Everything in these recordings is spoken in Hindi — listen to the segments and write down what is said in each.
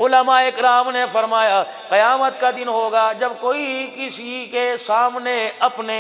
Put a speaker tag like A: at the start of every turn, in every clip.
A: उलमा इकराम ने फरमाया क़यामत का दिन होगा जब कोई किसी के सामने अपने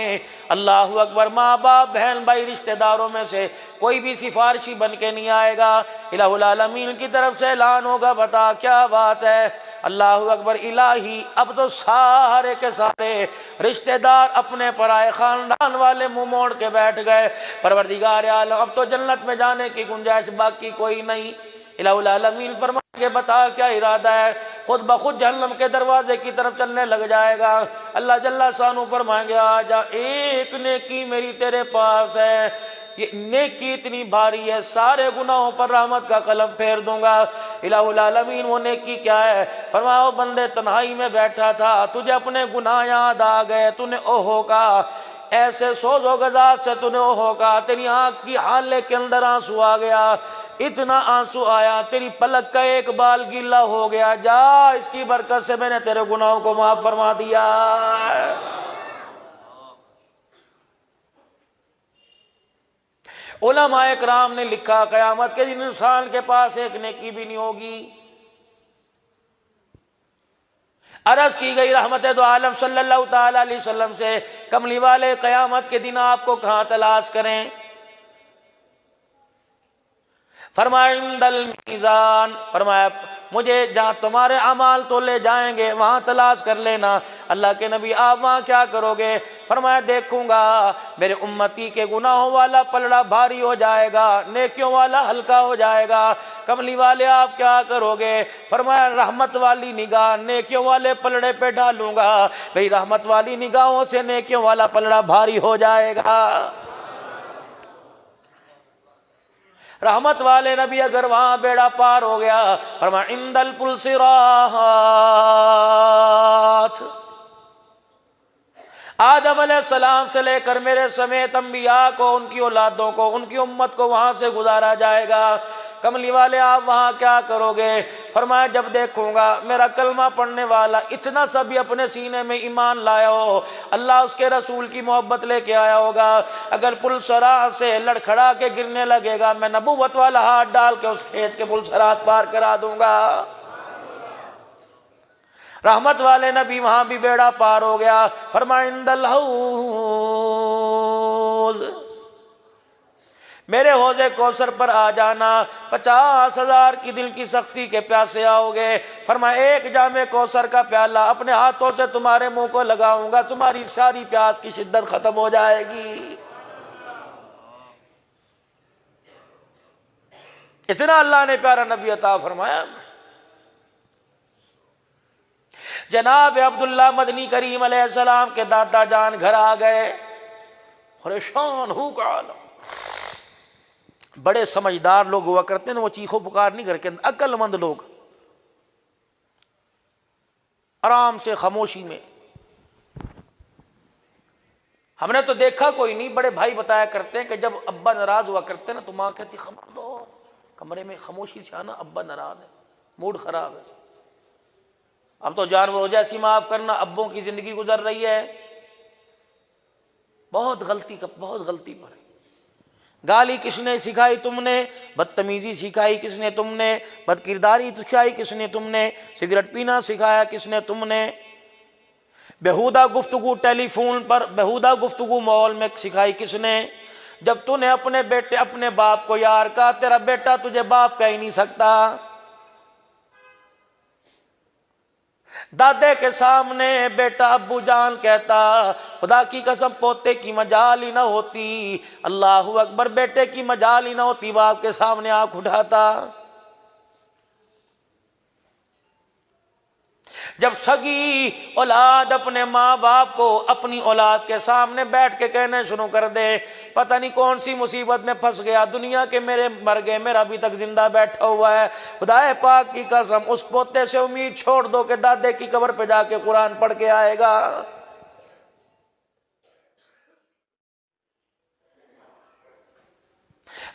A: अल्लाहु अकबर माँ बाप बहन भाई रिश्तेदारों में से कोई भी सिफारिशी बन के नहीं आएगा। इलाहुल आलमीन की तरफ से ऐलान होगा, बता क्या बात है, अल्लाहु अकबर इलाही, अब तो सारे के सारे रिश्तेदार अपने पराए ख़ानदान वाले मुँह मोड़ के बैठ गए। परवरदिगार आलम, अब तो जन्नत में जाने की गुंजाइश बाकी कोई नहीं। इलाहुल आलमीन फरमाएंगे, बता क्या इरादा है, खुद ब खुद जहन्नम के दरवाजे की तरफ चलने लग जाएगा। अल्लाह जल्ला शानू फरमाएंगे, आजा, एक नेकी मेरी तेरे पास है, ये नेकी इतनी भारी है, सारे गुनाहों पर रहमत का कलम फेर दूंगा। इलाहुल आलमीन वो नेकी क्या है? फरमाओ बंदे तन्हाई में बैठा था, तुझे अपने गुनाह याद आ गए, तूने ओहो का ऐसे सोजो गजात से तूने ओहो का, तेरी आँख की हाले के अंदर आंसू आ गया, इतना आंसू आया तेरी पलक का एक बाल गीला हो गया, जा इसकी बरकत से मैंने तेरे गुनाहों को माफ फरमा दिया। उलमाए कराम ने लिखा क़यामत के दिन इंसान के पास एक नेकी भी नहीं होगी। अर्ज़ की गई रहमत दो आलम सल्लल्लाहु ताला अलैहि वसल्लम से, कमली वाले क़यामत के दिन आपको कहाँ तलाश करें? फरमाया इंदल मीज़ान, फरमाया मुझे जहाँ तुम्हारे अमाल तो ले जाएंगे वहाँ तलाश कर लेना। अल्लाह के नबी आप वहाँ क्या करोगे? फरमाया देखूंगा मेरे उम्मती के गुनाहों वाला पलड़ा भारी हो जाएगा, नेकियों वाला हल्का हो जाएगा। कमली वाले आप क्या करोगे? फरमाया रहमत वाली निगाह नेकियों वाले पलड़े पे डालूंगा, भाई रहमत वाली निगाहों से नेकियों वाला पलड़ा भारी हो जाएगा। रहमत वाले नबी अगर वहां बेड़ा पार हो गया, फरमाया इंदल पुलसिरात, आदम अलैहिस्सलाम से लेकर मेरे समेत अंबिया को, उनकी औलादों को, उनकी उम्मत को वहां से गुजारा जाएगा। कमली वाले आप वहां क्या करोगे? फरमाया जब देखूंगा मेरा कलमा पढ़ने वाला इतना सा भी अपने सीने में ईमान लाया हो, अल्लाह उसके रसूल की मोहब्बत लेके आया होगा, अगर पुलसरा से लड़खड़ा के गिरने लगेगा, मैं नबूवत वाला हाथ डाल के उस खींच के पुलसरात पार करा दूंगा। रहमत वाले नबी वहां भी बेड़ा पार हो गया। फरमाया इंदल हौज, मेरे हौजे कौसर पर आ जाना, 50,000 की दिल की सख्ती के प्यासे आओगे। फरमाया एक जामे कौसर का प्याला अपने हाथों से तुम्हारे मुंह को लगाऊंगा, तुम्हारी सारी प्यास की शिद्दत खत्म हो जाएगी। इतना अल्लाह ने प्यारा नबी अता फरमाया। जनाब अब्दुल्ला मदनी करीम अलैहिस्सलाम के दादा जान घर आ गए, परेशान हो गए। बड़े समझदार लोग हुआ करते हैं, वो चीखो पुकार नहीं करके, अक्लमंद लोग आराम से खामोशी में। हमने तो देखा कोई नहीं, बड़े भाई बताया करते हैं कि जब अब्बा नाराज हुआ करते हैं ना तो माँ कहती खबर दो, कमरे में खामोशी से आना, अब्बा नाराज है, मूड खराब है। अब तो जानवरों जैसी माफ करना, अब्बों की जिंदगी गुजर रही है, बहुत गलती पर है। गाली किसने सिखाई तुमने? बदतमीजी सिखाई किसने तुमने? बदकिरदारी सिखाई किसने तुमने? सिगरेट पीना सिखाया किसने तुमने? बेहुदा गुफ्तगू टेलीफोन पर, बेहुदा गुफ्तगू मॉल में सिखाई किसने? जब तूने अपने बेटे अपने बाप को यार कहा, तेरा बेटा तुझे बाप कह ही नहीं सकता। दादे के सामने बेटा अब्बू जान कहता, खुदा की कसम पोते की मजाल ही ना होती, अल्लाहू अकबर, बेटे की मजाल ही ना होती, बाप के सामने आंख उठाता। जब सगी औलाद अपने माँ बाप को अपनी औलाद के सामने बैठ के कहने शुरू कर दे, पता नहीं कौन सी मुसीबत में फंस गया, दुनिया के मेरे मर गए, मेरा अभी तक जिंदा बैठा हुआ है, खुदाए पाक की कसम उस पोते से उम्मीद छोड़ दो कि दादे की कब्र पे जाके कुरान पढ़ के आएगा।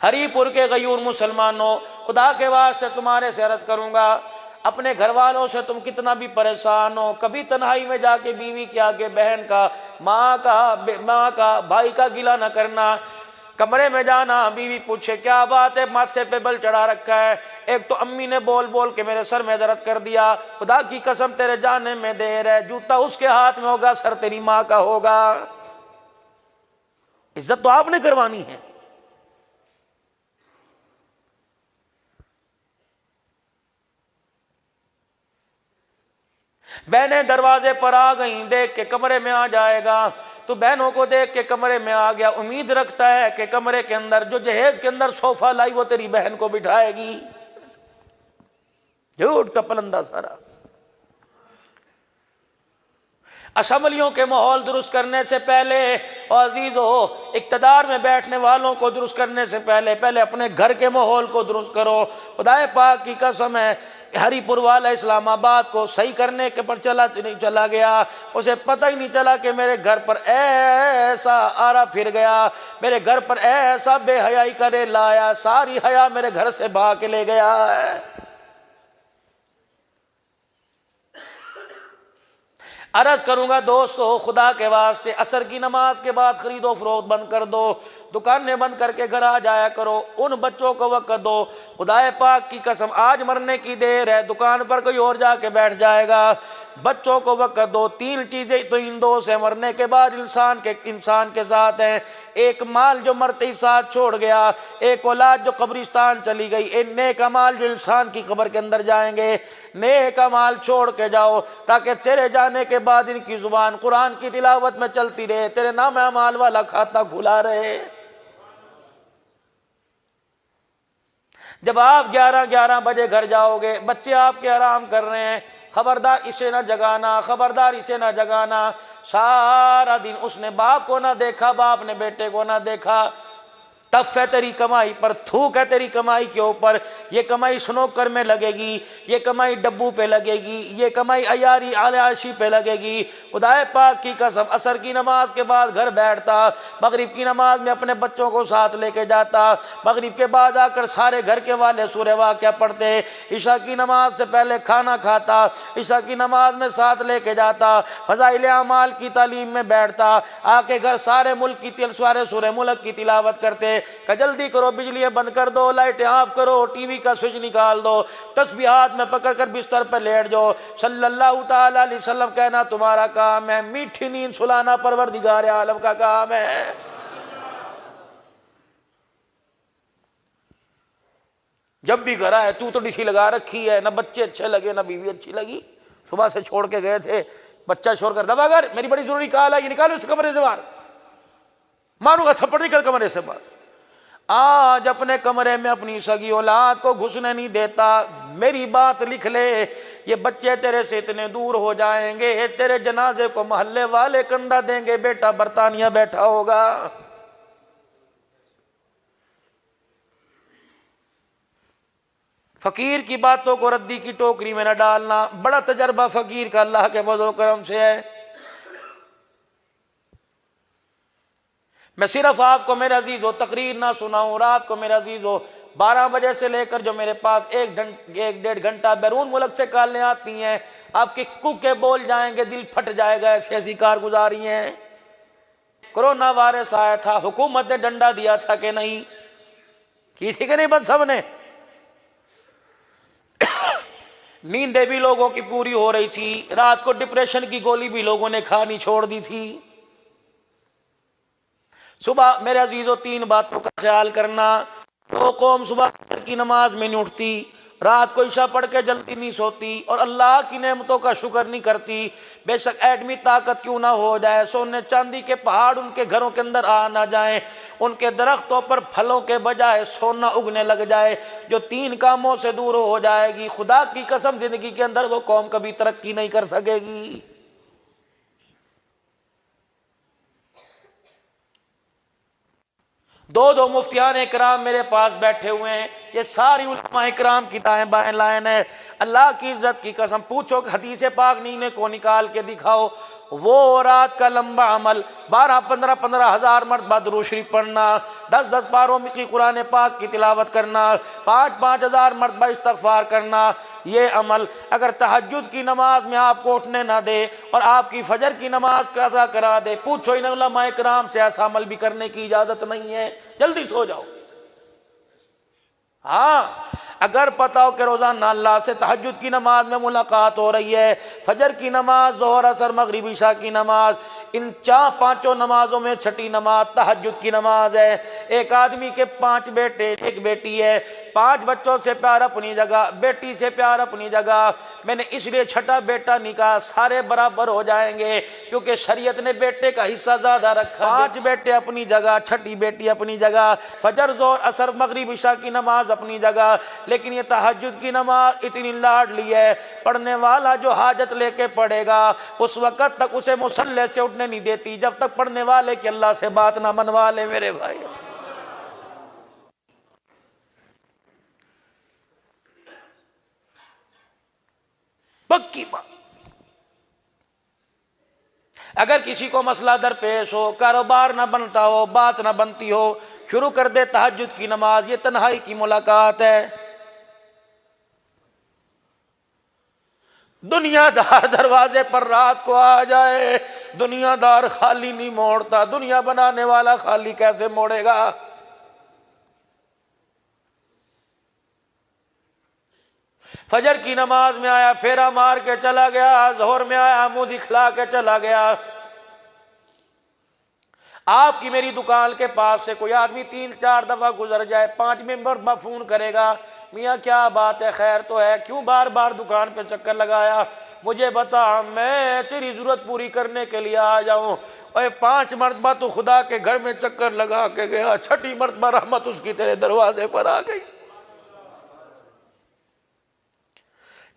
A: हरीपुर के गयूर मुसलमानों, खुदा के वास्ते तुम्हारे से अर्ज करूंगा, अपने घर वालों से तुम कितना भी परेशान हो, कभी तन्हाई में जाके बीवी के आगे, बहन का, माँ का, भाई का गिला न करना। कमरे में जाना, बीवी पूछे क्या बात है, माथे पे बल चढ़ा रखा है। एक तो अम्मी ने बोल बोल के मेरे सर में दर्द कर दिया, खुदा की कसम तेरे जाने में देर है, जूता उसके हाथ में होगा, सर तेरी माँ का होगा। इज्जत तो आपने करवानी है। बहनें दरवाजे पर आ गई, देख के कमरे में आ जाएगा। तो बहनों को देख के कमरे में आ गया, उम्मीद रखता है कि कमरे के अंदर जो जहेज के अंदर सोफा लाई वो तेरी बहन को बिठाएगी। झूठ का पलंदा सारा। असेंबलियों के माहौल दुरुस्त करने से पहले और अजीजों, इक्तदार में बैठने वालों को दुरुस्त करने से पहले पहले अपने घर के माहौल को दुरुस्त करो। खुदाए पाक की कसम है, हरीपुर वाला इस्लामाबाद को सही करने के पर चला गया, उसे पता ही नहीं चला कि मेरे घर पर ऐसा आरा फिर गया, मेरे घर पर ऐसा बेहयाई करे लाया, सारी हया मेरे घर से भाग के ले गया है। अर्ज करूंगा दोस्तों, खुदा के वास्ते असर की नमाज के बाद खरीदो फरोख्त बंद कर दो, दुकानें बंद करके घर आ जाया करो, उन बच्चों को वक्त दो। खुदाए पाक की कसम, आज मरने की देर है, दुकान पर कोई और जाके बैठ जाएगा, बच्चों को वक्त दो। तीन चीजें तो इन दो से मरने के बाद इंसान के साथ हैं, एक माल जो मरते ही साथ छोड़ गया, एक औलाद जो कब्रिस्तान चली गई, एक नेक अमाल जो इंसान की कब्र के अंदर जाएंगे। नेक अमाल छोड़ के जाओ ताकि तेरे जाने के बाद इनकी जुबान कुरान की तिलावत में चलती रहे, तेरे नाम अमाल वाला खाता खुला रहे। जब आप 11-11 बजे घर जाओगे, बच्चे आपके आराम कर रहे हैं, खबरदार इसे ना जगाना, खबरदार इसे ना जगाना। सारा दिन उसने बाप को ना देखा, बाप ने बेटे को ना देखा। तफ है तेरी कमाई पर, थूक है तेरी कमाई के ऊपर। ये कमाई स्नोकर में लगेगी, ये कमाई डब्बू पे लगेगी, ये कमाई अयारी आयाशी पे लगेगी। खुदाए पाक की कसम, असर की नमाज के बाद घर बैठता, मगरिब की नमाज में अपने बच्चों को साथ लेके जाता, मगरिब के बाद आकर सारे घर के वाले सूरह वाक़िया पढ़ते, ईशा की नमाज से पहले खाना खाता, ईशा की नमाज में साथ लेके जाता, फज़ाइल अमाल की तालीम में बैठता, आके घर सारे मुल्क की सारे सूरह मुल्क की तिलावत करते। जल्दी करो, बिजली बंद कर दो, लाइटें ऑफ करो, टीवी का स्विच निकाल दो, तस्बीह हाथ में पकड़कर बिस्तर पर लेट जाओ। सल्लल्लाहु ताला अलैहि वसल्लम कहना तुम्हारा काम है, मीठी नींद सुलाना परवरदिगार आलम का काम है। जब भी घर आए तू तो डिशी लगा रखी है, ना बच्चे अच्छे लगे ना बीवी अच्छी लगी, सुबह से छोड़ के गए थे, बच्चा शोर कर दबा कर, मेरी बड़ी जरूरी कॉल है, ये निकालो इस कमरे से बाहर, मारूंगा थप्पड़, निकल कमरे से बाहर। आज अपने कमरे में अपनी सगी औलाद को घुसने नहीं देता। मेरी बात लिख ले, ये बच्चे तेरे से इतने दूर हो जाएंगे, तेरे जनाजे को मोहल्ले वाले कंधा देंगे, बेटा बरतानिया बैठा होगा। फकीर की बातों को रद्दी की टोकरी में न डालना, बड़ा तजर्बा फकीर का अल्लाह के फज़ल करम से है। मैं सिर्फ आपको मेरे अजीज हो तकरीर ना सुनाऊं, रात को मेरे अजीज हो 12 बजे से लेकर जो मेरे पास एक 1-1.5 घंटा बैरून मुल्क से कॉलें आती हैं, आपके कुके बोल जाएंगे, दिल फट जाएगा, ऐसी ऐसी कारगुजारी हैं। कोरोना वायरस आया था, हुकूमत ने डंडा दिया था कि नहीं, की थी कि नहीं, बस सब ने। नींदें भी लोगों की पूरी हो रही थी, रात को डिप्रेशन की गोली भी लोगों ने खानी छोड़ दी थी। सुबह मेरे अजीजों 3 बातों का ख्याल करना। तो कौम सुबह की नमाज में नहीं उठती, रात को ईशा पढ़ के जल्दी नहीं सोती और अल्लाह की नेमतों का शुक्र नहीं करती। बेशक एटमी ताकत क्यों ना हो जाए, सोने चांदी के पहाड़ उनके घरों के अंदर आ ना जाए, उनके दरख्तों पर फलों के बजाय सोना उगने लग जाए, जो 3 कामों से दूर हो जाएगी, खुदा की कसम जिंदगी के अंदर वो कौम कभी तरक्की नहीं कर सकेगी। दो मुफ्तियान इकराम मेरे पास बैठे हुए हैं, ये सारी उलमा इकराम की दाएं बाएं लाइन है। अल्लाह की इज्जत की कसम, पूछो कि हदीस पाक नीने को निकाल के दिखाओ। वो रात का लंबा अमल 12-15 हज़ार मरतबा दुरूद शरीफ पढ़ना, 10-10 पारों की कुरान पाक की तिलावत करना, 5-5 हज़ार मरतबा इस्तग़फ़ार करना, ये अमल अगर तहज्जुद की नमाज में आपको उठने ना दे और आपकी फजर की नमाज कज़ा करा दे, पूछो इन उलमा इकराम से ऐसा अमल भी करने की इजाज़त नहीं है। जल्दी सो जाओ। हाँ, अगर पता हो कि रोज़ाना अल्लाह से तहज्जुद की नमाज में मुलाकात हो रही है, फजर की नमाज, ज़ोहर, असर, मगरिब, इशा की नमाज, इन 4-5 नमाजों में छठी नमाज तहज्जुद की नमाज है। एक आदमी के 5 बेटे, एक बेटी है, 5 बच्चों से प्यार अपनी जगह, बेटी से प्यार अपनी जगह। मैंने इसलिए छठा बेटा निकाह, सारे बराबर हो जाएंगे क्योंकि शरीयत ने बेटे का हिस्सा ज़्यादा रखा। 5 बेटे अपनी जगह, छठी बेटी अपनी जगह, फजर, ज़ोहर, असर, मगरिब, इशा की नमाज अपनी जगह। लेकिन ये तहज्जुद की नमाज इतनी लाडली है, पढ़ने वाला जो हाजत लेके पढ़ेगा उस वक़्त तक उसे मुसल्ले से उठने नहीं देती जब तक पढ़ने वाले की अल्लाह से बात ना मनवा ले। मेरे भाई, पक्की बात। अगर किसी को मसला दरपेश हो, कारोबार ना बनता हो, बात ना बनती हो, शुरू कर दे तहज्जुद की नमाज। ये तन्हाई की मुलाकात है। दुनियादार दरवाजे पर रात को आ जाए, दुनियादार खाली नहीं मोड़ता। दुनिया बनाने वाला खाली कैसे मोड़ेगा? फजर की नमाज में आया, फेरा मार के चला गया, जोहर में आया, मुंह दिखला के चला गया। आपकी मेरी दुकान के पास से कोई आदमी 3-4 दफा गुजर जाए, 5वें मरतबा फोन करेगा, मियाँ क्या बात है, खैर तो है, क्यों बार बार दुकान पे चक्कर लगाया, मुझे बता, मैं तेरी जरूरत पूरी करने के लिए आ जाऊं। और 5 मरतबा तो खुदा के घर में चक्कर लगा के गया, छठी मरतबा रहमत उसकी तेरे दरवाजे पर आ गई।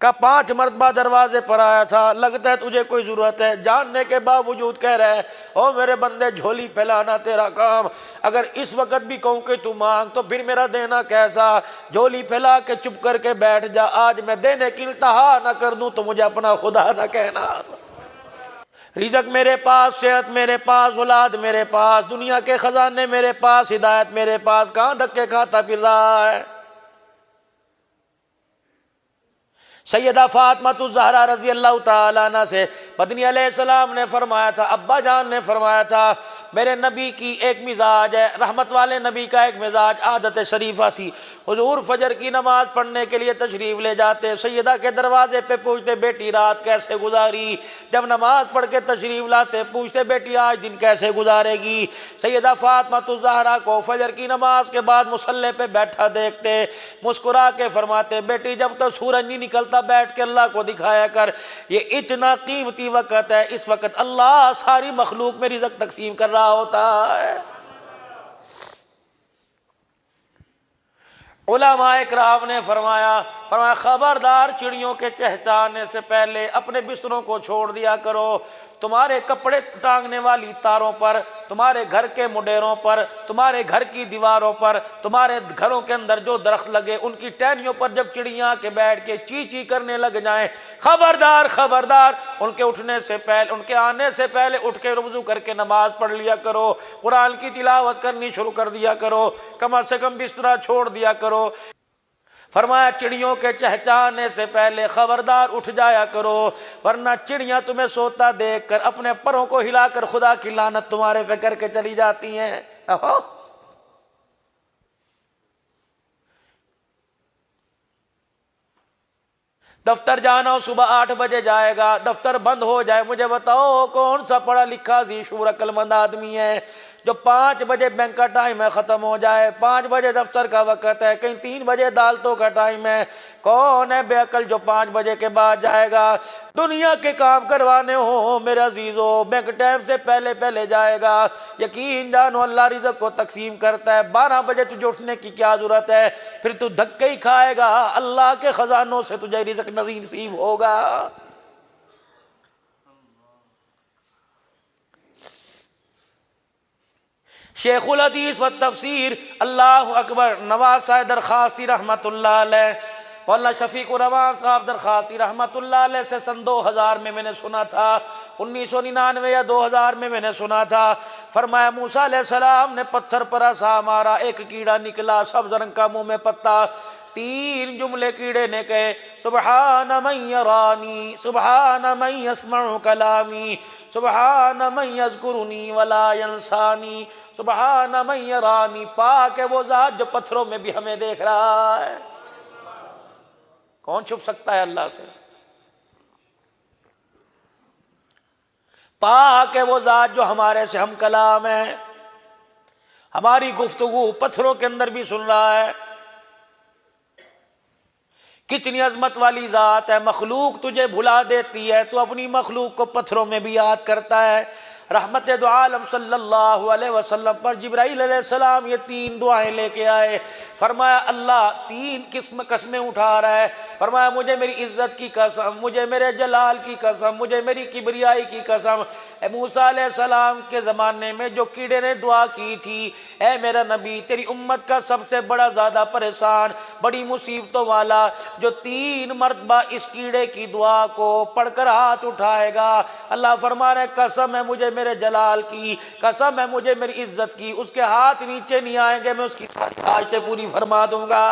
A: का 5 मरतबा दरवाजे पर आया था, लगता है तुझे कोई जरूरत है, जानने के बावजूद कह रहा है, ओ मेरे बंदे झोली फैलाना तेरा काम, अगर इस वक्त भी कहूं कि तू मांग तो फिर मेरा देना कैसा? झोली फैला के चुप करके बैठ जा, आज मैं देने की इल्तहा ना कर दूं तो मुझे अपना खुदा ना कहना। रिज़्क़ मेरे पास, सेहत मेरे पास, औलाद मेरे पास, दुनिया के खजाने मेरे पास, हिदायत मेरे पास, कहां धक्के खाता फिर रहा है? सैयदा फातिमा ज़हरा रज़ी अल्लाह ताला अन्हा से मदनी अलैहिस्सलाम ने फरमाया था, अब्बा जान ने फरमाया था, मेरे नबी की एक मिजाज है, रहमत वाले नबी का एक मिजाज, आदत शरीफा थी। हुजूर फजर की नमाज पढ़ने के लिए तशरीफ़ ले जाते, सैयदा के दरवाजे पे पूछते, बेटी रात कैसे गुजारी? जब नमाज पढ़ के तशरीफ़ लाते, पूछते, बेटी आज दिन कैसे गुजारेगी? सैयदा फातिमा ज़हरा को फजर की नमाज के बाद मुसल्ले पे बैठा देखते, मुस्कुरा के फरमाते, बेटी जब तक सूरज नहीं निकलता बैठ के अल्लाह को दिखाया कर, ये इतना कीमती वक्त है, इस वक्त अल्लाह सारी मखलूक में रिज़्क़ तकसीम कर रहा होता है। उलमाए किराम ने फरमाया खबरदार, चिड़ियों के चहचहाने से पहले अपने बिस्तरों को छोड़ दिया करो। तुम्हारे कपड़े टांगने वाली तारों पर, तुम्हारे घर के मुडेरों पर, तुम्हारे घर की दीवारों पर, तुम्हारे घरों के अंदर जो दरख्त लगे उनकी टहनियों पर जब चिड़ियाँ के बैठ के ची ची करने लग जाएं, खबरदार खबरदार, उनके उठने से पहले, उनके आने से पहले उठ के वुज़ू करके नमाज पढ़ लिया करो, कुरान की तिलावत करनी शुरू कर दिया करो, कम से कम बिस्तरा छोड़ दिया करो। फरमाया चिड़ियों के चहचहाने से पहले खबरदार उठ जाया करो, वरना चिड़ियां तुम्हें सोता देखकर अपने परों को हिलाकर खुदा की लानत तुम्हारे पे करके चली जाती हैं। दफ्तर जाना हो, सुबह 8 बजे जाएगा, दफ्तर बंद हो जाए, मुझे बताओ कौन सा पढ़ा लिखा जी शूर अक्लमंद आदमी है जो 5 बजे बैंक का टाइम है ख़त्म हो जाए, 5 बजे दफ्तर का वक़्त है, कहीं 3 बजे अदालतों का टाइम है, कौन है बेअकल जो 5 बजे के बाद जाएगा? दुनिया के काम करवाने हो मेरे अजीज़ों, बैंक टाइम से पहले पहले जाएगा। यकीन जानो अल्लाह रिज़्क़ को तकसीम करता है, 12 बजे तुझे उठने की क्या ज़रूरत है? फिर तू धक्के ही खाएगा, अल्लाह के ख़जानों से तुझे रिज़्क़ नसीब होगा। शेखुल हदीस व तफसीर अल्लाह अकबर नवाज साहब दरखास्ती रहमतुल्लाह अलैह, मौलाना शफीक रवान साहब दरखास्ती रहमतुल्लाह अलैह से सन 2000 में मैंने सुना था, 1999 या 2000 में मैंने सुना था। फरमाया मूसा अलैहिस्सलाम ने पत्थर पर ऐसा मारा, एक कीड़ा निकला सब्ज रंग का, मुंह में पत्ता। 3 जुमले कीड़े ने कहे, सुबहान मन यरानी, सुबहान मन यस्मउ कलामी, सुबहान मन यज़कुरुनी वला यंसानी, सुबहान मन यरानी। पाक है वो ज़ात जो पत्थरों में भी हमें देख रहा है। कौन छुप सकता है अल्लाह से? पाक है वो ज़ात जो हमारे से हम कलाम है, हमारी गुफ्तगू पत्थरों के अंदर भी सुन रहा है। कितनी अजमत वाली ज़ात है। मखलूक तुझे भुला देती है, तो अपनी मखलूक को पत्थरों में भी याद करता है। रहमत दो आलम सल्लल्लाहु अलैहि वसल्लम पर जिब्राइल अलैहिस्सलाम ये 3 दुआएं लेके आए। फरमाया अल्लाह 3 कस्में उठा रहा है। फरमाया मुझे मेरी इज्जत की कसम, मुझे मेरे जलाल की कसम, मुझे मेरी किबरियाई की कसम। मूसा अलैहिस्सलाम के ज़माने में जो कीड़े ने दुआ की थी, ए मेरा नबी तेरी उम्मत का सबसे बड़ा ज़्यादा परेशान, बड़ी मुसीबतों वाला, जो 3 मरतबा इस कीड़े की दुआ को पढ़कर हाथ उठाएगा, अल्लाह फरमा रहे कसम है मुझे मेरे जलाल की, कसम है मुझे मेरी इज्जत की, उसके हाथ नीचे नहीं आएंगे, मैं उसकी सारी हाजतें पूरी फरमा दूंगा।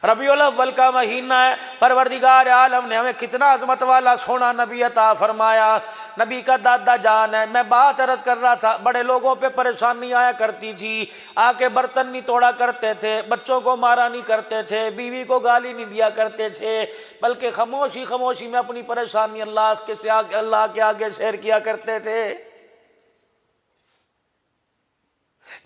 A: रबीउल अव्वल का महीना है, परवरदिगार आलम ने हमें कितना अजमत वाला सोना नबी अता फरमाया। नबी का दादा जान है। मैं बात अर्ज कर रहा था, बड़े लोगों पे परेशानी आया करती थी, आके बर्तन नहीं तोड़ा करते थे, बच्चों को मारा नहीं करते थे, बीवी को गाली नहीं दिया करते थे, बल्कि खामोशी खामोशी में अपनी परेशानी अल्लाह के आगे शेयर किया करते थे।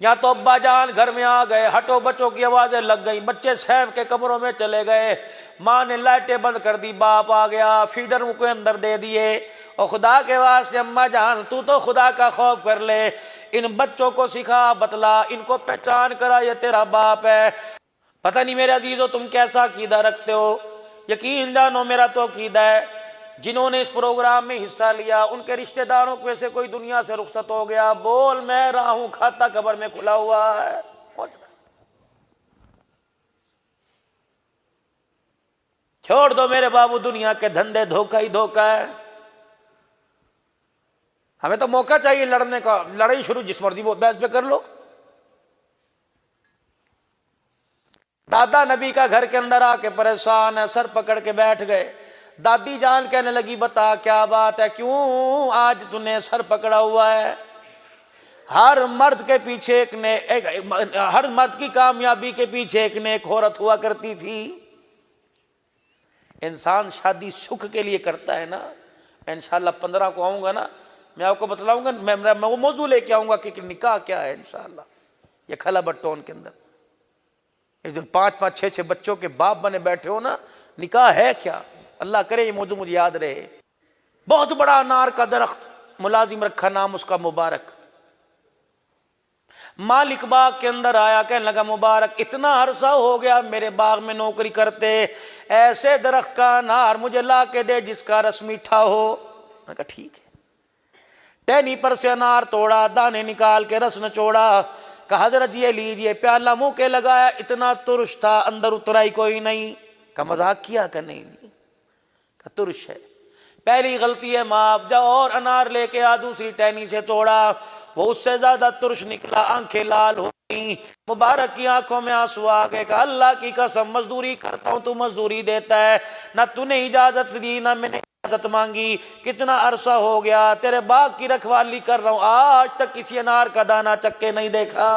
A: या तो अब्बा जान घर में आ गए, हटो बच्चों की आवाजें लग गई, बच्चे सहम के कमरों में चले गए, माँ ने लाइटें बंद कर दी, बाप आ गया, फीडर मुँह के अंदर दे दिए। और खुदा के वास्ते अम्मा जान तू तो खुदा का खौफ कर ले, इन बच्चों को सिखा बतला, इनको पहचान करा ये तेरा बाप है। पता नहीं मेरे अजीजों तुम कैसा अकीदा रखते हो, यकीन जानो मेरा तो अकीदा है, जिन्होंने इस प्रोग्राम में हिस्सा लिया उनके रिश्तेदारों में से कोई दुनिया से रुखसत हो गया, बोल मैं रहा हूं, खाता कब्र में खुला हुआ है। छोड़ दो मेरे बाबू, दुनिया के धंधे धोखा ही धोखा है। हमें तो मौका चाहिए लड़ने का, लड़ाई शुरू जिस मर्जी वो बहस पे कर लो। दादा नबी का घर के अंदर आके परेशान है, सर पकड़ के बैठ गए। दादी जान कहने लगी बता क्या बात है, क्यों आज तूने सर पकड़ा हुआ है? हर मर्द के पीछे हर मर्द की कामयाबी के पीछे एक ने एक औरत हुआ करती थी। इंसान शादी सुख के लिए करता है ना। मैं इंशाल्लाह 15 को आऊंगा ना, मैं आपको बतलाऊंगा, मैं वो मौजू लेके आऊंगा कि निकाह क्या है। इंशाल्लाह ये खला बट्टोन के अंदर ये जो 5-5, 6-6 बच्चों के बाप बने बैठे हो ना, निकाह है क्या? अल्लाह करे ये मौजू मुझे याद रहे। बहुत बड़ा अनार का दरख्त मुलाजिम रखा, नाम उसका मुबारक। मालिक बाग के अंदर आया, कहने लगा मुबारक इतना अरसा हो गया मेरे बाग में नौकरी करते, ऐसे दरख्त का अनार मुझे ला के दे जिसका रस मीठा हो। मैं कहा ठीक है। टहनी पर से अनार तोड़ा, दाने निकाल के रस नचोड़ा, कहा हजरत ये लीजिए, प्याला मुंह के लगाया, इतना तुरुश था अंदर उतराई कोई नहीं। का मजाक किया कर नहीं जी, का तुरुश है, पहली गलती है माफ, जाओ और अनार लेके आ। दूसरी टहनी से तोड़ा, वो उससे ज्यादा तुरुश निकला, आंखें लाल हो गई, मुबारक की आंखों में आंसू आ गए। कहा अल्लाह की कसम मजदूरी करता हूं, तू मजदूरी देता है ना, तूने इजाजत दी ना मैंने इजाजत मांगी, कितना अरसा हो गया तेरे बाग की रखवाली कर रहा हूं, आज तक किसी अनार का दाना चक्के नहीं देखा।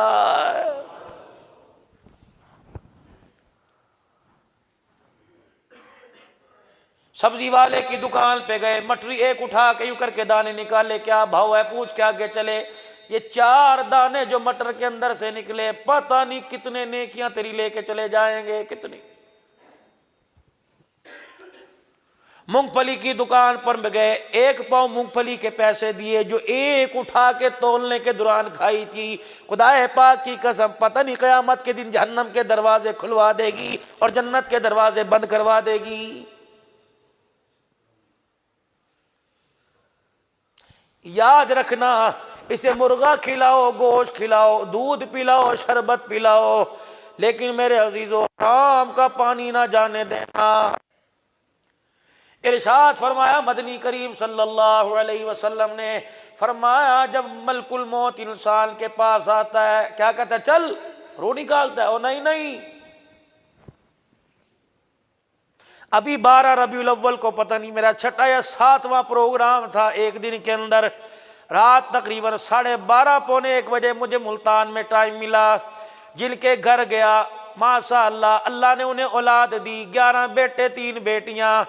A: सब्जी वाले की दुकान पे गए, मटरी एक उठा के यूं करके दाने निकाले, क्या भाव है पूछ के आगे चले। ये 4 दाने जो मटर के अंदर से निकले, पता नहीं कितने नेकियां तेरी लेके चले जाएंगे, कितनी। मूंगफली की दुकान पर गए, 1 पाव मूंगफली के पैसे दिए, जो एक उठा के तोलने के दौरान खाई थी। खुदाए पाक की कसम, पता नहीं क़यामत के दिन जहन्नम के दरवाजे खुलवा देगी और जन्नत के दरवाजे बंद करवा देगी। याद रखना, इसे मुर्गा खिलाओ, गोश्त खिलाओ, दूध पिलाओ, शरबत पिलाओ, लेकिन मेरे अजीजों आम का पानी ना जाने देना। इरशाद फरमाया मदनी करीम सल्लल्लाहु अलैहि वसल्लम ने फरमाया, जब मलकुल मौत इंसान के पास आता है, क्या कहता है? चल, रूह निकालता है। ओ नहीं नहीं, अभी 12 रबीउल अव्वल को पता नहीं मेरा 6वां या 7वां प्रोग्राम था। एक दिन के अंदर रात तकरीबन 12:30 पौने 1 बजे मुझे मुल्तान में टाइम मिला। जिनके घर गया, माशा अल्लाह, अल्लाह ने उन्हें औलाद दी, 11 बेटे 3 बेटियां,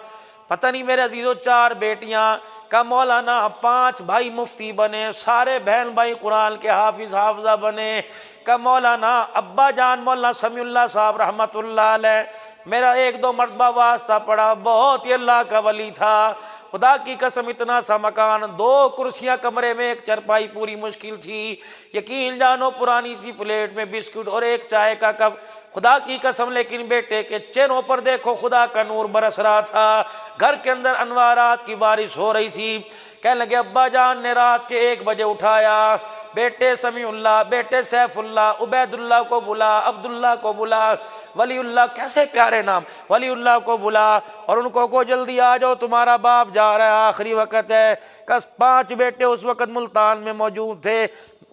A: पता नहीं मेरे अजीजों 4 बेटियां का मौलाना, 5 भाई मुफ्ती बने, सारे बहन भाई कुरान के हाफिज हाफजा बने। का मौलाना अब्बा जान मौलाना समीउल्लाह साहब रहमतुल्लाह अलैह, मेरा 1-2 मरतबा वास्ता पड़ा, बहुत ही अल्लाह का वली था। खुदा की कसम, इतना सा मकान, 2 कुर्सियां कमरे में, 1 चरपाई पूरी मुश्किल थी। यकीन जानो, पुरानी सी प्लेट में बिस्कुट और 1 चाय का कप। खुदा की कसम, लेकिन बेटे के चेहरों पर देखो खुदा का नूर बरस रहा था। घर के अंदर अनवारात की बारिश हो रही थी। कहने लगे, अब्बा जान ने रात के 1 बजे उठाया, बेटे समीउल्लाह, बेटे सैफुल्लाह, उबैदुल्लाह को बुला, अब्दुल्लाह को बुला, वलीउल्लाह, कैसे प्यारे नाम, वलीउल्लाह को बुला और उनको को जल्दी आ जाओ, तुम्हारा बाप जा रहा है, आखिरी वक्त है। कस 5 बेटे उस वक्त मुल्तान में मौजूद थे,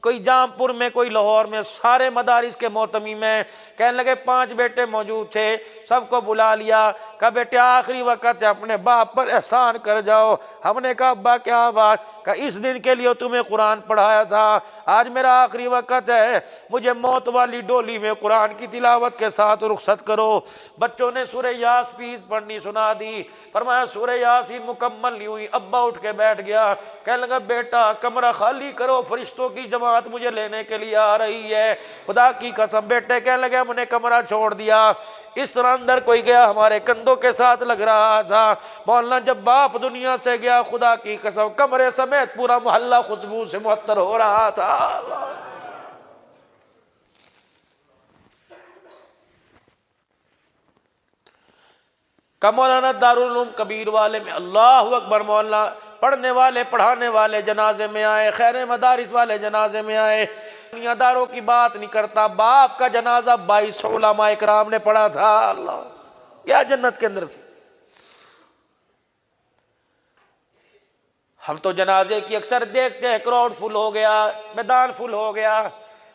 A: कोई जामपुर में, कोई लाहौर में, सारे मदारिस के मोहतमी में। कहने लगे 5 बेटे मौजूद थे, सबको बुला लिया। कहा बेटे आखिरी वक्त है, अपने बाप पर एहसान कर जाओ। हमने कहा अब्बा क्या बात? कहा इस दिन के लिए तुम्हें कुरान पढ़ाया था, आज मेरा आखिरी वक्त है, मुझे मौत वाली डोली में कुरान की तिलावत के साथ रुखसत करो। बच्चों ने सूरह यासीन पढ़नी सुना दी। फरमाया सूरह यासीन मुकम्मल नहीं हुई, अब्बा उठ के बैठ गया। कहने लगा बेटा कमरा खाली करो, फरिश्तों की जमात मुझे लेने के लिए आ रही है। खुदा की कसम, बेटे कहने लगे हमने कमरा छोड़ दिया। इस तरह अंदर कोई गया, हमारे कंधों के साथ लग रहा था। मौलाना जब बाप दुनिया से गया, खुदा की कसम कमरे समेत पूरा मोहल्ला खुशबू से मुअत्तर हो रहा था। का मौलाना दारुल उलूम कबीर वाले में, अल्लाह अकबर, मौलाना पढ़ने वाले पढ़ाने वाले जनाजे में आए, खैर मदारिस वाले जनाजे में आए। दुनियादारों की बात नहीं करता, बाप का जनाजा 22 उलमा इकराम ने पढ़ा था। अल्लाह, क्या जन्नत के अंदर से। हम तो जनाजे की अक्सर देखते हैं, क्राउड फुल हो गया, मैदान फुल हो गया।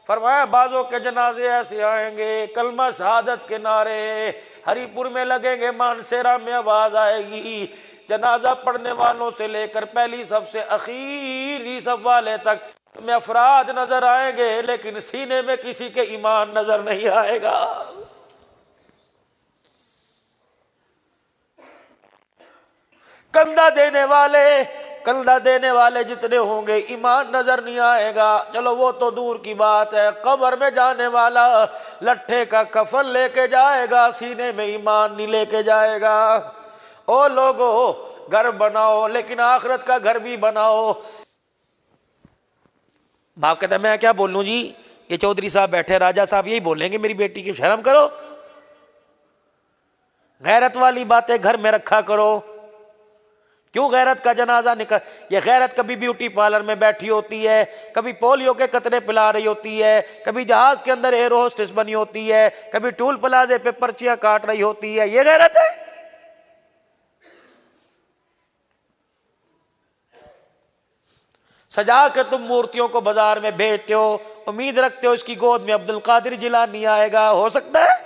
A: फरमाया बाजों के जनाजे ऐसे आएंगे, कलमा शहादत के नारे हरिपुर में लगेंगे, मानसेरा में आवाज आएगी। जनाजा पढ़ने वालों से लेकर पहली सबसे आखिरी सब वाले तक तुम्हें अफराद नजर आएंगे, लेकिन सीने में किसी के ईमान नजर नहीं आएगा। कंधा देने वाले जितने होंगे, ईमान नजर नहीं आएगा। चलो वो तो दूर की बात है, कब्र में जाने वाला लट्ठे का कफन लेके जाएगा, सीने में ईमान नहीं लेके जाएगा। ओ लोगो, घर बनाओ, लेकिन आखिरत का घर भी बनाओ। बाप कहता मैं क्या बोलूं जी, ये चौधरी साहब बैठे, राजा साहब यही बोलेंगे मेरी बेटी की शर्म करो, गैरत वाली बातें घर में रखा करो। क्यों गैरत का जनाजा निकल, ये गैरत कभी ब्यूटी पार्लर में बैठी होती है, कभी पोलियो के कतरे पिला रही होती है, कभी जहाज के अंदर एयर होस्टेस बनी होती है, कभी टूल प्लाजे पे पर्चियां काट रही होती है। ये गैरत है? सजा के तुम मूर्तियों को बाजार में बेचते हो, उम्मीद रखते हो इसकी गोद में अब्दुल कादिर जिलानी आएगा। हो सकता है?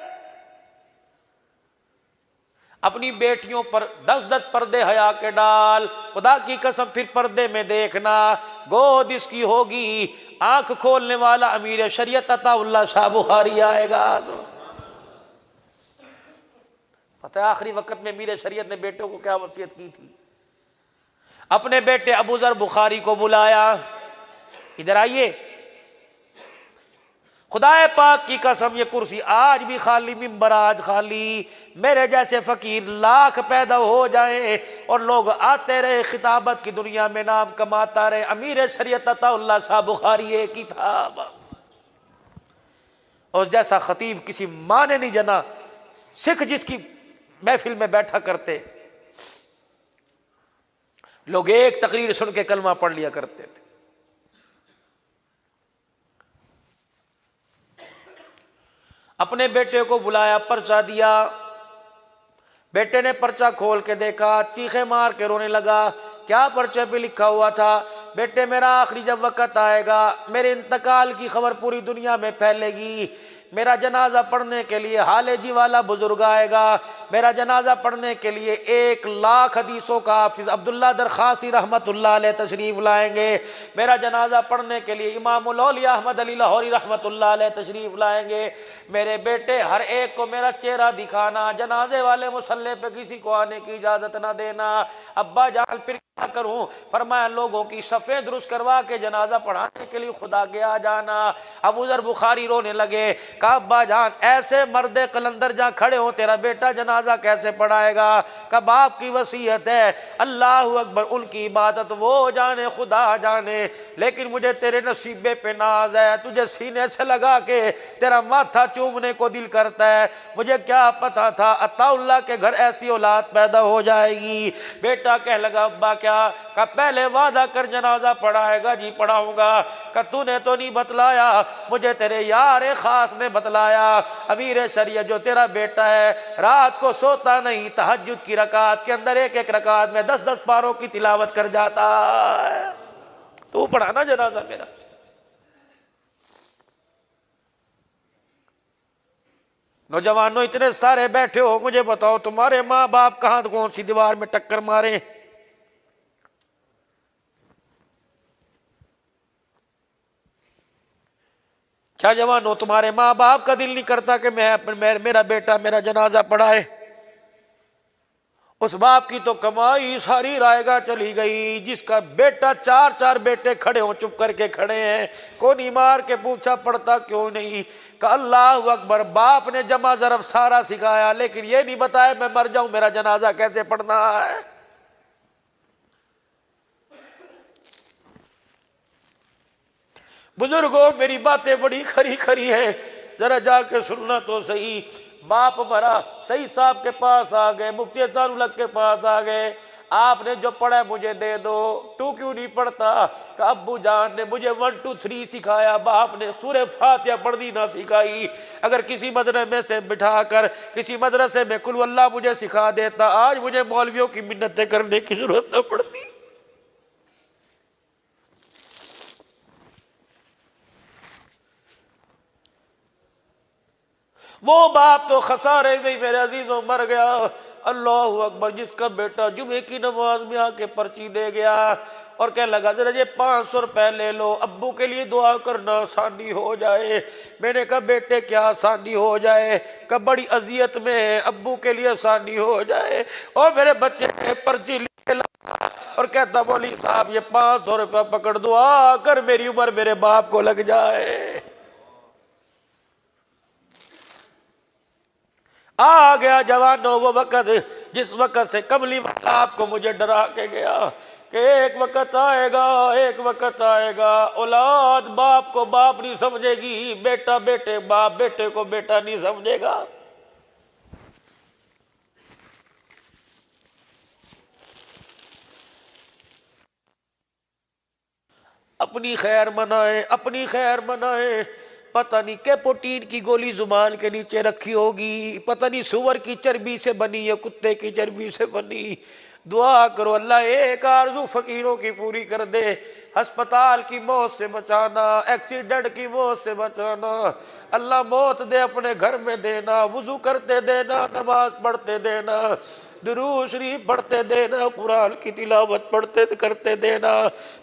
A: अपनी बेटियों पर 10-10 पर्दे हया के डाल, खुदा की कसम फिर पर्दे में देखना, गोद इसकी होगी, आंख खोलने वाला अमीर शरीयत अताउल्लाह शाह बुखारी आएगा। पता है आखिरी वक्त में अमीर शरीयत ने बेटों को क्या वसीयत की थी? अपने बेटे अबू जर बुखारी को बुलाया, इधर आइए। खुदाए पाक की कसम, ये कुर्सी आज भी खाली, मिंबर आज खाली। मेरे जैसे फकीर लाख पैदा हो जाए और लोग आते रहे, खिताबत की दुनिया में नाम कमाता रहे। अमीर शरीयत अताउल्लाह साहब बुखारी एक ही था, और जैसा खतीब किसी माँ ने नहीं जना। सिख जिसकी महफिल में बैठा करते, लोग एक तकरीर सुन के कलमा पढ़ लिया करते थे। अपने बेटे को बुलाया, पर्चा दिया। बेटे ने पर्चा खोल के देखा, चीखे मार के रोने लगा। क्या पर्चे पे लिखा हुआ था? बेटे मेरा आखिरी जब वक्त आएगा, मेरे इंतकाल की खबर पूरी दुनिया में फैलेगी। मेरा जनाजा पढ़ने के लिए हालेजी वाला बुजुर्ग आएगा। मेरा जनाजा पढ़ने के लिए 1,00,000 हदीसों का हाफिज अब्दुल्ला दरखासी रहमतुल्लाह अलैह तशरीफ लाएंगे। मेरा जनाजा पढ़ने के लिए इमामुल औलिया अहमद अली लाहौरी रहमतुल्लाह अलैह तशरीफ लाएंगे। मेरे बेटे हर एक को मेरा चेहरा दिखाना, जनाजे वाले मुसल्ले पे किसी को आने की इजाजत ना देना। अब्बा जान फिर क्या करूं? फरमाया लोगों की सफेद दुरुस्त करवा के जनाजा पढ़ाने के लिए खुदा के आ जाना। अबू ज़र बुखारी रोने लगे, कहा अब्बा जान ऐसे मर्दे कलंदर जहाँ खड़े हो, तेरा बेटा जनाजा कैसे पढ़ाएगा? कहा बाप की वसीयत है, अल्लाह अकबर, उनकी इबादत वो जाने, खुदा जाने, लेकिन मुझे तेरे नसीबे पे नाज है। तुझे सीने से लगा के तेरा माथा चूमने को दिल करता है। मुझे क्या पता था अताउल्लाह के घर ऐसी औलाद पैदा हो जाएगी। बेटा कह लगा अब्बा क्या? का पहले वादा कर जनाजा पढ़ाएगा। जी पढ़ाऊंगा। का तूने तो नहीं बतलाया, मुझे तेरे यार खास ने बतलाया। अमीर शरीयत जो तेरा बेटा है रात को सोता नहीं, तहज्जुद की रकात के अंदर एक एक रकात में 10-10 पारों की तिलावत कर जाता है। तू पढ़ाना जनाजा मेरा। नौजवानों इतने सारे बैठे हो, मुझे बताओ तुम्हारे माँ बाप कहां कौन सी दीवार में टक्कर मारे? क्या जवानों तुम्हारे माँ बाप का दिल नहीं करता कि मेरा बेटा मेरा जनाजा पढ़ाए? उस बाप की तो कमाई सारी रायगा चली गई, जिसका बेटा 4-4 बेटे खड़े हो, चुप करके खड़े हैं, कोनी मार के पूछा पढ़ता क्यों नहीं? का अल्लाह अकबर, बाप ने जमा जरब सारा सिखाया, लेकिन ये नहीं बताया मैं मर जाऊं मेरा जनाजा कैसे पढ़ना है। बुजुर्गों मेरी बातें बड़ी खरी खरी है, जरा जाके सुनना तो सही। बाप मरा, सही साहब के पास आ गए, मुफ्ती अहसानुल्लाह के पास आ गए। आपने जो पढ़ा है मुझे दे दो। तू क्यों नहीं पढ़ता? का अब्बू जान ने मुझे 1 2 3 सिखाया, बाप ने सूरह फातिहा पढ़नी ना सिखाई। अगर किसी मदरसे से बिठाकर किसी मदरसे में कुल वल्लाह मुझे सिखा देता, आज मुझे मौलवियों की मिन्नतें करने की जरूरत न पड़ती। वो बाप तो खसारे में मेरे अजीजों मर गया। अल्लाह अकबर, जिसका बेटा जुमे की नमाज में आके पर्ची दे गया और कह लगा जरा ये 500 रुपए ले लो, अब्बू के लिए दुआ करना आसानी हो जाए। मैंने कहा बेटे क्या आसानी हो जाए? कहा बड़ी अजियत में, अब्बू के लिए आसानी हो जाए। और मेरे बच्चे ने पर्ची लिखे लगा और कहता मौलवी साहब ये 500 रुपया पकड़ दो, आकर मेरी उम्र मेरे बाप को लग जाए। आ गया जवानों वो वक़्त जिस वक़्त से कमली वाला आपको मुझे डरा के गया कि एक वक़्त आएगा, एक वक़्त आएगा, औलाद बाप को बाप नहीं समझेगी, बेटा बेटे बाप बेटे को बेटा नहीं समझेगा। अपनी खैर मनाए, अपनी खैर मनाए। पता नहीं कैपोटीन की गोली जुबान के नीचे रखी होगी, पता नहीं सुअर की चर्बी से बनी या कुत्ते की चर्बी से बनी। दुआ करो अल्लाह एक आरज़ू फकीरों की पूरी कर दे। अस्पताल की मौत से बचाना, एक्सीडेंट की मौत से बचाना। अल्लाह मौत दे अपने घर में देना, वुजू करते देना, नमाज पढ़ते देना, दुरूद शरीफ पढ़ते देना, कुरान की तिलावत पढ़ते करते देना।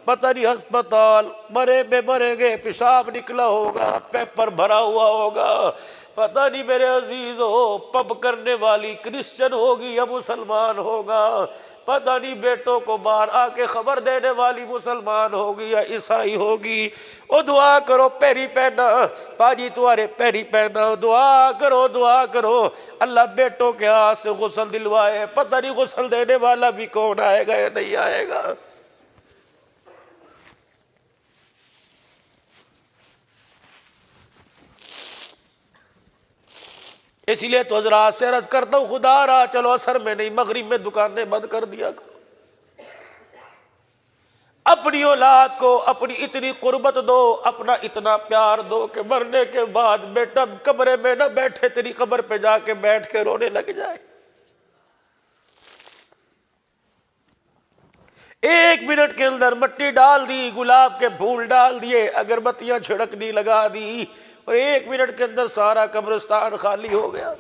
A: पता नहीं अस्पताल मरे में मरेंगे, पेशाब निकला होगा, पेपर भरा हुआ होगा, पता नहीं मेरे अजीजों पब करने वाली क्रिश्चियन होगी या मुसलमान होगा, पता नहीं बेटों को बाहर आके खबर देने वाली मुसलमान होगी या ईसाई होगी। ओ दुआ करो, पैरी पहना पाजी तुम्हारे पैरी पहना, दुआ करो अल्लाह बेटों के हाथ से गुस्ल दिलवाए। पता नहीं गुस्ल देने वाला भी कौन आएगा या नहीं आएगा। इसलिए तो हजरात से अर्ज करता हूँ, खुदा रहा चलो असर में नहीं मगरिब में दुकानें बंद कर दिया करो। अपनी औलाद को अपनी इतनी कुर्बत दो, अपना इतना प्यार दो कि मरने के बाद बेटा कब्र में न बैठे, तेरी कब्र पे जाके बैठ के रोने लग जाए। 1 मिनट के अंदर मट्टी डाल दी, गुलाब के फूल डाल दिए, अगरबत्तियां छिड़क दी, लगा दी, और 1 मिनट के अंदर सारा कब्रिस्तान खाली हो गया।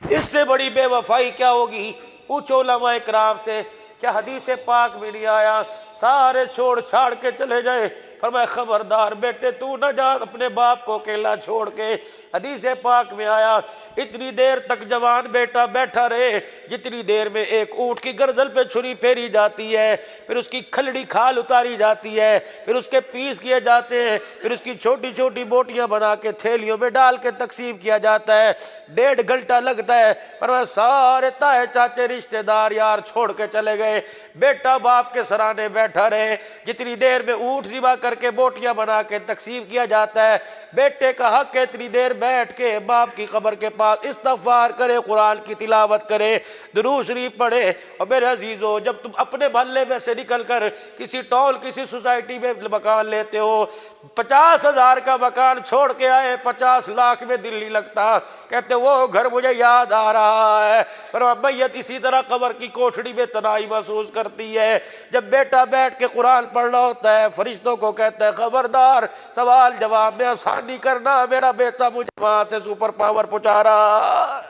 A: इससे बड़ी बेवफाई क्या होगी? पूछो उलमा इकराम से, क्या हदीस पाक में नहीं आया सारे छोड़ छाड़ के चले जाए? फरमाया खबरदार बेटे तू न जा अपने बाप को अकेला छोड़ के। हदीस पाक में आया इतनी देर तक जवान बेटा बैठा रहे जितनी देर में एक ऊंट की गर्दन पे छुरी फेरी जाती है, फिर उसकी खलड़ी खाल उतारी जाती है, फिर उसके पीस किए जाते हैं, फिर उसकी छोटी छोटी बोटियां बना के थैलियों में डाल के तकसीम किया जाता है। 1.5 घंटा लगता है। पर वह सारे ताए चाचे रिश्तेदार यार छोड़ के चले गए, बेटा बाप के सराने बैठा रहे। जितनी देर में ऊंट ज़िबा करके बोटियां बना के तकसीम किया जाता है, बेटे का हक है इतनी देर बैठ के बाप की कब्र के पास इस्तग़फ़ार करे, कुरान की तिलावत करे, दुरूद शरीफ पढ़े। और मेरे अजीजों जब तुम अपने मोहल्ले में से निकल कर किसी टॉल किसी सोसाइटी में मकान लेते हो, 50,000 का मकान छोड़ के आए 50 लाख में दिल नहीं लगता, कहते वो घर मुझे याद आ रहा है। पर मैयत इसी तरह कब्र की कोठड़ी में तनाई महसूस करती है। जब बेटा बैठ के कुरान पढ़ रहा होता है, फरिश्तों को कहता है खबरदार सवाल जवाब में आसानी करना, मेरा बेटा मुझे वहां से सुपर पावर पहुंचा रहा।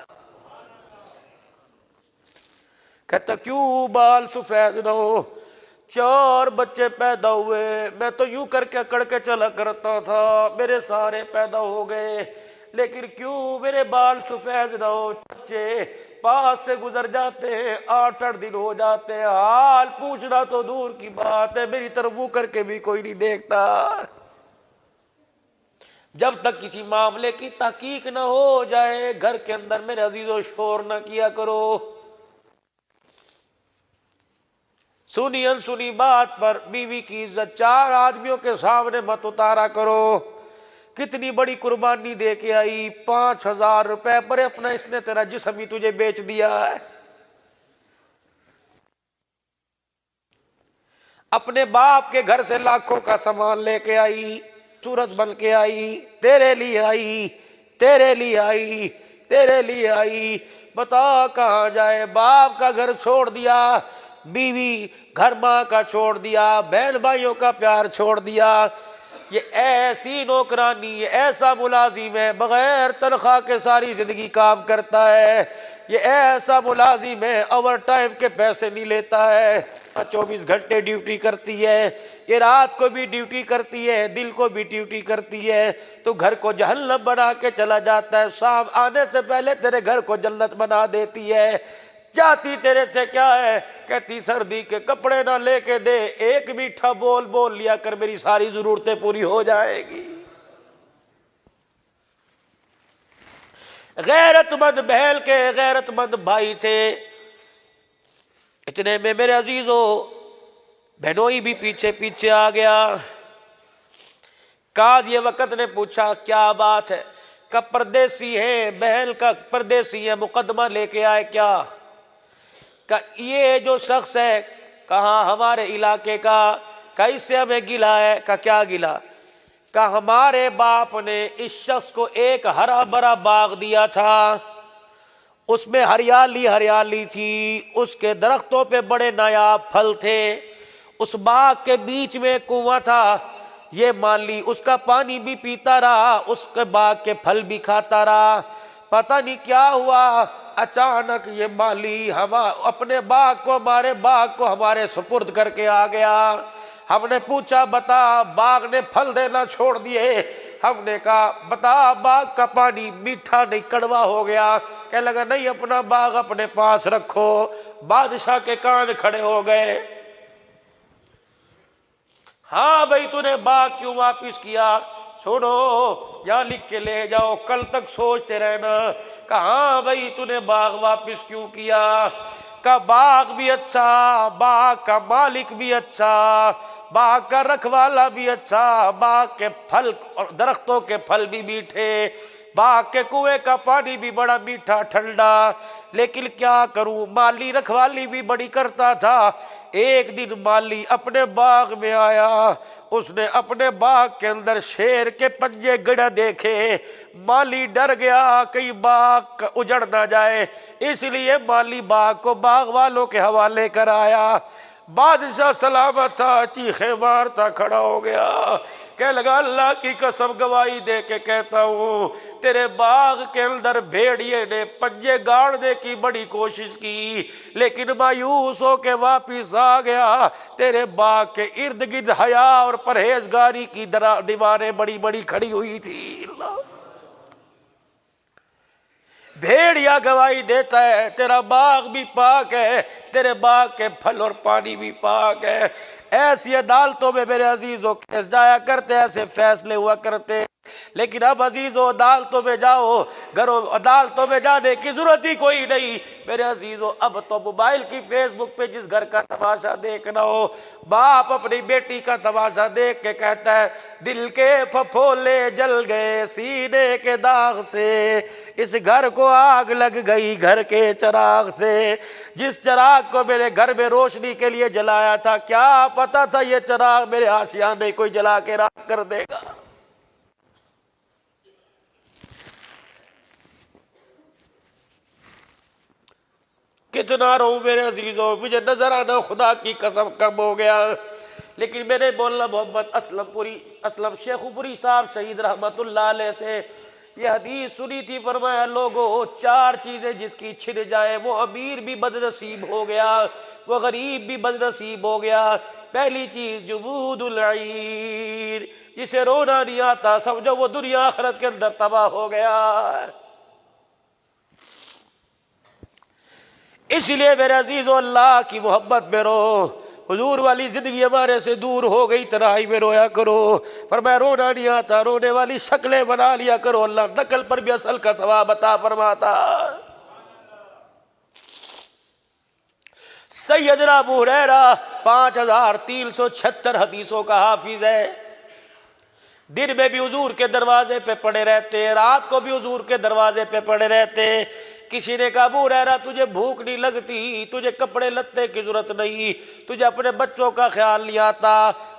A: कहता क्यों बाल सफेद न हो, 4 बच्चे पैदा हुए, मैं तो यूं करके अकड़ के चला करता था, मेरे सारे पैदा हो गए, लेकिन क्यों मेरे बाल सफेद न हो। बच्चे पास से गुजर जाते हैं, 8-8 दिन हो जाते हैं, हाल पूछना तो दूर की बात है, मेरी तरफ मुंह करके भी कोई नहीं देखता। जब तक किसी मामले की तहकीक न हो जाए घर के अंदर मेरे अजीजों शोर न किया करो। सुनी अनसुनी बात पर बीवी की इज्जत 4 आदमियों के सामने मत उतारा करो। कितनी बड़ी कुर्बानी दे के आई, 5,000 रुपए पर अपना इसने तेरा जिस्म ही तुझे बेच दिया है। अपने बाप के घर से लाखों का सामान लेके आई, सूरत बन के आई, तेरे लिए आई, तेरे लिए आई, तेरे लिए आई, बता कहाँ जाए। बाप का घर छोड़ दिया, बीवी घर माँ का छोड़ दिया, बहन भाइयों का प्यार छोड़ दिया। ये ऐसी नौकरानी, ये ऐसा मुलाजिम है बगैर तनख्वाह के सारी जिंदगी काम करता है। ये ऐसा मुलाजिम है ओवर टाइम के पैसे नहीं लेता है, 24 घंटे ड्यूटी करती है, ये रात को भी ड्यूटी करती है, दिन को भी ड्यूटी करती है। तो घर को जहन्नम बना के चला जाता है, शाम आने से पहले तेरे घर को जन्नत बना देती है। चाहती तेरे से क्या है, कहती सर्दी के कपड़े ना लेके दे, एक मीठा बोल बोल लिया कर, मेरी सारी जरूरतें पूरी हो जाएगी। गैरतमंद बहल के गैरतमंद भाई थे। इतने में मेरे अजीजों बहनोई भी पीछे पीछे आ गया। काज़ी वक़्त ने पूछा क्या बात है, का परदेसी है, बहन का परदेसी है, मुकदमा लेके आए क्या? का ये जो शख्स है कहाँ हमारे इलाके का, कैसे हमें गिला है? का क्या गिला? का हमारे बाप ने इस शख्स को एक हरा भरा बाग दिया था, उसमें हरियाली हरियाली थी, उसके दरख्तों पे बड़े नायाब फल थे, उस बाग के बीच में कुआं था, ये माली उसका पानी भी पीता रहा, उसके बाग के फल भी खाता रहा। पता नहीं क्या हुआ, अचानक ये माली हम अपने बाग को, हमारे बाग को हमारे सुपुर्द करके आ गया। हमने पूछा बता, बाग ने फल देना छोड़ दिए? हमने कहा बता बाग का पानी मीठा नहीं कड़वा हो गया? कह लगा नहीं, अपना बाग अपने पास रखो। बादशाह के कान खड़े हो गए। हाँ भाई, तूने बाग क्यों वापिस किया? छोड़ो, यहाँ लिख के ले जाओ, कल तक सोचते रहना। कहा भाई तूने बाग वापिस क्यों किया? का बाग भी अच्छा, बाग का मालिक भी अच्छा, बाग का रखवाला भी अच्छा, बाग के फल और दरख्तों के फल भी मीठे, बाग के कुएं का पानी भी बड़ा मीठा ठंडा। लेकिन क्या करूं, माली रखवाली भी बड़ी करता था। एक दिन माली अपने बाग में आया, उसने अपने बाग के अंदर शेर के पंजे गड़ा देखे। माली डर गया कहीं बाग उजड़ ना जाए, इसलिए माली बाग को बाग वालों के हवाले कराया। बादशाह सलामत था, चीखे मारता खड़ा हो गया। कह लगा अल्लाह की कसम गवाही दे के कहता हूं, तेरे बाग के अंदर भेड़िए ने पंजे गाड़ने की बड़ी कोशिश की, लेकिन मायूस होके वापिस आ गया। तेरे बाग के इर्द गिर्द हया और परहेजगारी की दीवारें बड़ी बड़ी खड़ी हुई थी। भेड़िया गवाही देता है तेरा बाग भी पाक है, तेरे बाग के फल और पानी भी पाक है। ऐसी अदालतों में मेरे अजीजों केस जाया करते, ऐसे फैसले हुआ करते। लेकिन अब अजीजों अदालतों में जाओ, घरों अदालतों में जाने की जरूरत ही कोई नहीं मेरे अजीजों। अब तो मोबाइल की फेसबुक पे जिस घर का तमाशा देखना हो, बाप अपनी बेटी का तमाशा देख के कहता है दिल के फफोले जल गए सीने के दाग से, इस घर को आग लग गई घर के चिराग से। जिस चिराग को मेरे घर में रोशनी के लिए जलाया था, क्या पता था ये चिराग मेरे आशियाने कोई जला के राख कर देगा। कितना रो मेरे अजीजों, मुझे नजर आना खुदा की कसम कम हो गया। लेकिन मैंने बोलना मोहम्मद असलम शेखुपुरी साहब शहीद रहमतुल्लाह अलैह से ये हदीस सुनी थी। फरमाया लोगों, चार चीजें जिसकी छिन जाए वो अमीर भी बदनसीब हो गया, वो गरीब भी बदनसीब हो गया। पहली चीज जुबूदुल ईर, जिसे रोना नहीं आता समझो वो दुनिया आखिरत के अंदर तबाह हो गया। इसलिए मेरे अजीजों अल्लाह की मोहब्बत में रो। हुजूर वाली जिंदगी हमारे से दूर हो गई, तन्हाई में रोया करो। फरमाया रोना नहीं आता, रोने वाली शक्लें बना लिया करो, अल्लाह नकल पर भी असल का सवाब अता फरमाता। सैयदना अबू हुरैरा 5376 हदीसों का हाफिज है। दिन में भी हुजूर के दरवाजे पे पड़े रहते, रात को भी हुजूर के दरवाजे पे पड़े रहते। किसी ने कहा अबू हुरैरा तुझे भूख नहीं लगती, तुझे कपड़े लत्ते की जरूरत नहीं, तुझे अपने बच्चों का ख्याल नहीं आता,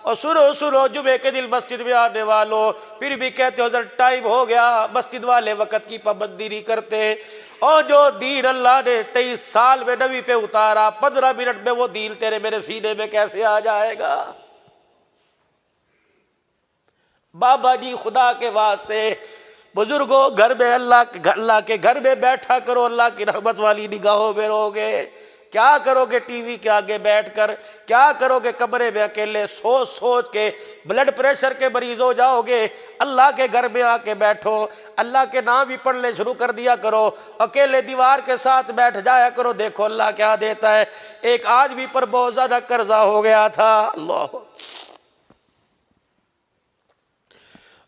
A: और सुनो सुनो जुमे के दिन मस्जिद में आने वालों फिर भी कहते हो जरा टाइम हो गया, मस्जिद वाले वक़्त की पाबंदी नहीं करते। और जो दीन अल्लाह ने 23 साल में नबी पे उतारा, 15 मिनट में वो दीन तेरे मेरे सीने में कैसे आ जाएगा। बाबा जी खुदा के वास्ते बुजुर्गों, घर में अल्लाह के घर में बैठा करो, अल्लाह की रहमत वाली निगाहों में रहोगे। क्या करोगे टीवी के आगे बैठकर, क्या करोगे कमरे में अकेले सोच सोच के ब्लड प्रेशर के मरीज हो जाओगे। अल्लाह के घर में आके बैठो, अल्लाह के नाम ही पढ़ने शुरू कर दिया करो, अकेले दीवार के साथ बैठ जाया करो, देखो अल्लाह क्या देता है। एक आदमी पर बहुत ज्यादा कर्जा हो गया था, अल्लाह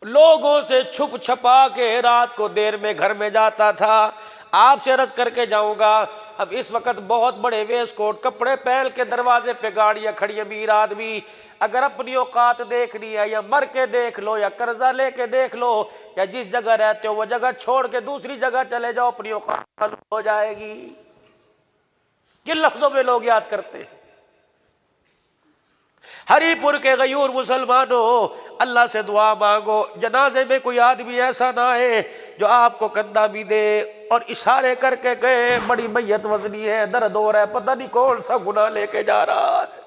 A: लोगों से छुप छपा के रात को देर में घर में जाता था। आपसे अर्ज करके जाऊंगा, अब इस वक्त बहुत बड़े वेस्टकोट कपड़े पहन के दरवाजे पे गाड़ियां खड़ी, अमीर आदमी अगर अपनी औकात देखनी है या मर के देख लो या कर्जा लेके देख लो या जिस जगह रहते हो वो जगह छोड़ के दूसरी जगह चले जाओ, अपनी औकात हो जाएगी। किन लफ्जों में लोग याद करते हैं। हरीपुर के गयूर मुसलमानों, अल्लाह से दुआ मांगो जनाजे में कोई आदमी ऐसा ना है जो आपको कंधा भी दे और इशारे करके गए बड़ी मैयत वजनी है, दर्द हो रहा है, पता नहीं कौन सा गुनाह लेके जा रहा है।